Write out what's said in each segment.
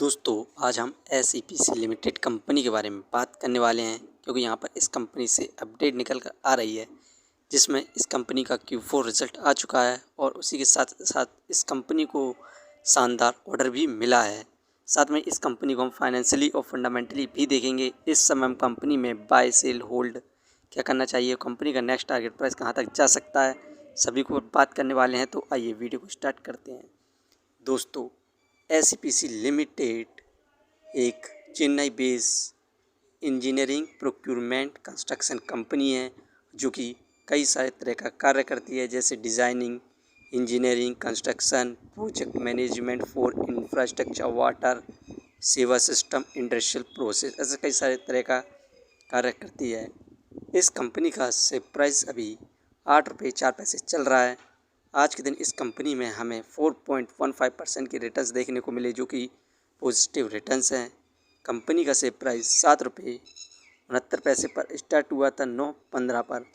दोस्तों आज हम SEPC लिमिटेड कंपनी के बारे में बात करने वाले हैं क्योंकि यहाँ पर इस कंपनी से अपडेट निकल कर आ रही है जिसमें इस कंपनी का Q4 रिजल्ट आ चुका है और उसी के साथ साथ इस कंपनी को शानदार ऑर्डर भी मिला है। साथ में इस कंपनी को हम फाइनेंशियली और फंडामेंटली भी देखेंगे। इस समय हम कंपनी में बाय सेल होल्ड क्या करना चाहिए, कंपनी का नेक्स्ट टारगेट प्राइस कहाँ तक जा सकता है, सभी को बात करने वाले हैं। तो आइए वीडियो को स्टार्ट करते हैं। दोस्तों SEPC लिमिटेड एक Chennai base engineering procurement construction company है जो कि कई सारे तरह का कार्य करती है, जैसे designing, engineering, construction, project management for infrastructure, water, सेवा सिस्टम, इंडस्ट्रियल प्रोसेस, ऐसे कई सारे तरह का कार्य करती है। इस कंपनी का शेयर प्राइस अभी 8 रुपये 4 पैसे चल रहा है। आज के दिन इस कंपनी में हमें 4.15% की रिटर्न्स देखने को मिले जो कि पॉजिटिव रिटर्न्स हैं। कंपनी का शेयर प्राइस 7 रुपये 69 पैसे पर स्टार्ट हुआ था 9/15 पर।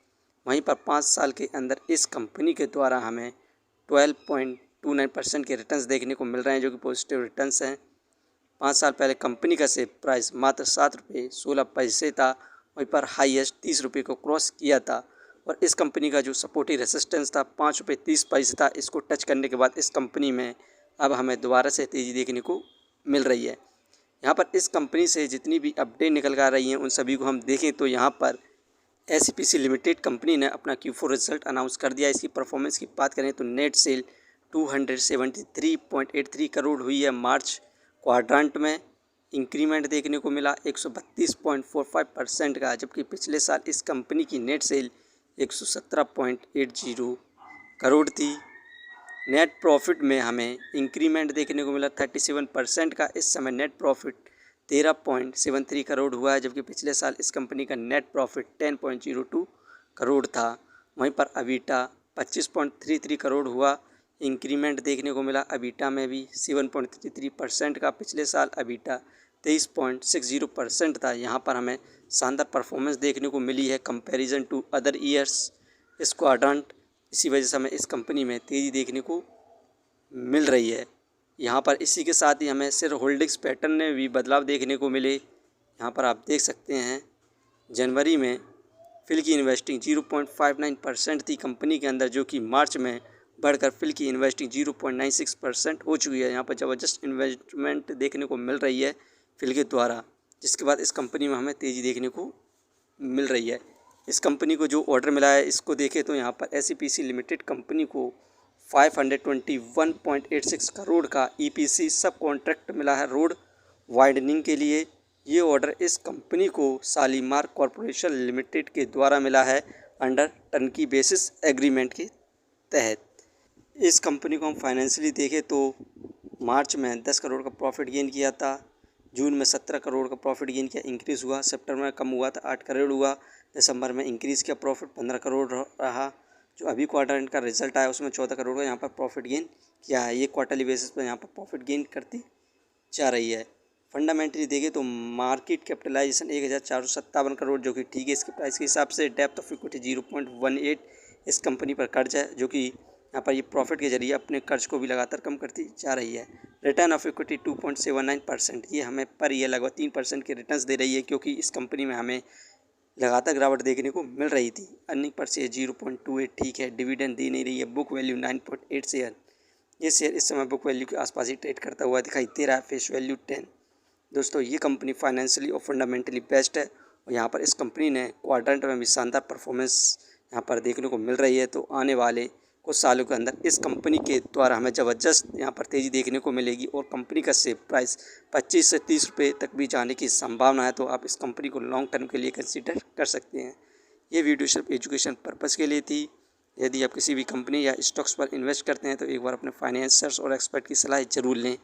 वहीं पर 5 साल के अंदर इस कंपनी के द्वारा हमें 12.29% के रिटर्न्स देखने को मिल रहे हैं जो कि पॉजिटिव रिटर्न्स हैं। 5 साल पहले कंपनी का शेयर प्राइस मात्र 7 रुपये 16 पैसे था, वहीं पर हाईएस्ट 30 रुपये को क्रॉस किया था और इस कंपनी का जो सपोर्टिव रेसिस्टेंस था 5 रुपये 30 पैसे था। इसको टच करने के बाद इस कंपनी में अब हमें दोबारा से तेज़ी देखने को मिल रही है। यहाँ पर इस कंपनी से जितनी भी अपडेट निकल कर आ रही हैं उन सभी को हम देखें तो यहाँ पर SEPC लिमिटेड कंपनी ने अपना Q4 रिजल्ट अनाउंस कर दिया। इसकी परफॉर्मेंस की बात करें तो नेट सेल 273.83 करोड़ हुई है। मार्च क्वाड्रेंट में इंक्रीमेंट देखने को मिला 132.45% का, जबकि पिछले साल इस कंपनी की नेट सेल 117.80 करोड़ थी। नेट प्रॉफिट में हमें इंक्रीमेंट देखने को मिला 37% का। इस समय नेट प्रॉफिट 13.73 करोड़ हुआ है, जबकि पिछले साल इस कंपनी का नेट प्रॉफिट 10.02 करोड़ था। वहीं पर अबीटा 25.33 करोड़ हुआ, इंक्रीमेंट देखने को मिला अबीटा में भी 7.33% का। पिछले साल अबीटा 23.60% था। यहाँ पर हमें शानदार परफॉर्मेंस देखने को मिली है कंपैरिजन टू अदर ईयर्स इस क्वाड्रेंट। इसी वजह से हमें इस कंपनी में तेज़ी देखने को मिल रही है। यहाँ पर इसी के साथ ही हमें शेयर होल्डिंग्स पैटर्न में भी बदलाव देखने को मिले। यहाँ पर आप देख सकते हैं जनवरी में फिल की इन्वेस्टिंग 0.59% थी कंपनी के अंदर, जो कि मार्च में बढ़कर फिल की इन्वेस्टिंग 0.96% हो चुकी है। यहाँ पर ज़बरदस्त इन्वेस्टमेंट देखने को मिल रही है फिल के द्वारा, जिसके बाद इस कंपनी में हमें तेज़ी देखने को मिल रही है। इस कंपनी को जो ऑर्डर मिला है इसको देखें तो यहाँ पर SEPC लिमिटेड कंपनी को 521.86 करोड़ का EPC सब कॉन्ट्रैक्ट मिला है रोड वाइडनिंग के लिए। ये ऑर्डर इस कंपनी को शालीमार कॉरपोरेशन लिमिटेड के द्वारा मिला है अंडर टर्नकी बेसिस एग्रीमेंट के तहत। इस कंपनी को हम फाइनेंशियली देखें तो मार्च में 10 करोड़ का प्रॉफिट गेन किया था, जून में 17 करोड़ का प्रॉफिट गेन किया, इंक्रीज़ हुआ, सितंबर में कम हुआ था 8 करोड़ हुआ, दिसंबर में इंक्रीज़ किया, प्रॉफिट 15 करोड़ रहा। जो अभी क्वार्टर का रिजल्ट आया उसमें 14 करोड़ का यहाँ पर प्रॉफिट गेन किया है। ये क्वार्टरली बेसिस पर यहाँ पर प्रॉफिट गेन करती जा रही है। फंडामेंटली देखें तो मार्केट कैपिटलाइजेशन 1457 करोड़ जो कि ठीक है इसके प्राइस के हिसाब से। डेप्थ ऑफ इक्विटी 0.18 इस कंपनी पर कर्ज है, जो कि यहाँ पर ये प्रॉफिट के जरिए अपने कर्ज को भी लगातार कम करती जा रही है। रिटर्न ऑफ इक्विटी 2.79%, ये हमें पर ईयर लगभग 3% के रिटर्न्स दे रही है, क्योंकि इस कंपनी में हमें लगातार गिरावट देखने को मिल रही थी। अर्निंग पर शेयर 0.28 ठीक है, डिविडेंड दे नहीं रही है। बुक वैल्यू 9.8 शेयर, ये शेयर इस समय बुक वैल्यू के आसपास ही ट्रेड करता हुआ दिखाई दे रहा है। Face value 10। दोस्तों ये कंपनी फाइनेंशियली और फंडामेंटली बेस्ट है और यहाँ पर इस कंपनी ने क्वाड्रेंट में भी शानदार परफॉर्मेंस यहाँ पर देखने को मिल रही है। तो आने वाले कुछ सालों के अंदर इस कंपनी के द्वारा हमें ज़बरदस्त यहाँ पर तेज़ी देखने को मिलेगी और कंपनी का शेयर प्राइस 25 से 30 रुपये तक भी जाने की संभावना है। तो आप इस कंपनी को लॉन्ग टर्म के लिए कंसीडर कर सकते हैं। ये वीडियो सिर्फ एजुकेशन पर्पज़ के लिए थी। यदि आप किसी भी कंपनी या स्टॉक्स पर इन्वेस्ट करते हैं तो एक बार अपने फाइनेंसर्स और एक्सपर्ट की सलाह ज़रूर लें।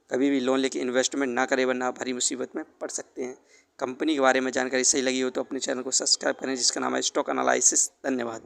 कभी भी लोन लेके इन्वेस्टमेंट ना करें वरना आप भारी मुसीबत में पड़ सकते हैं। कंपनी के बारे में जानकारी सही लगी हो तो अपने चैनल को सब्सक्राइब करें जिसका नाम है स्टॉक एनालिसिस। धन्यवाद।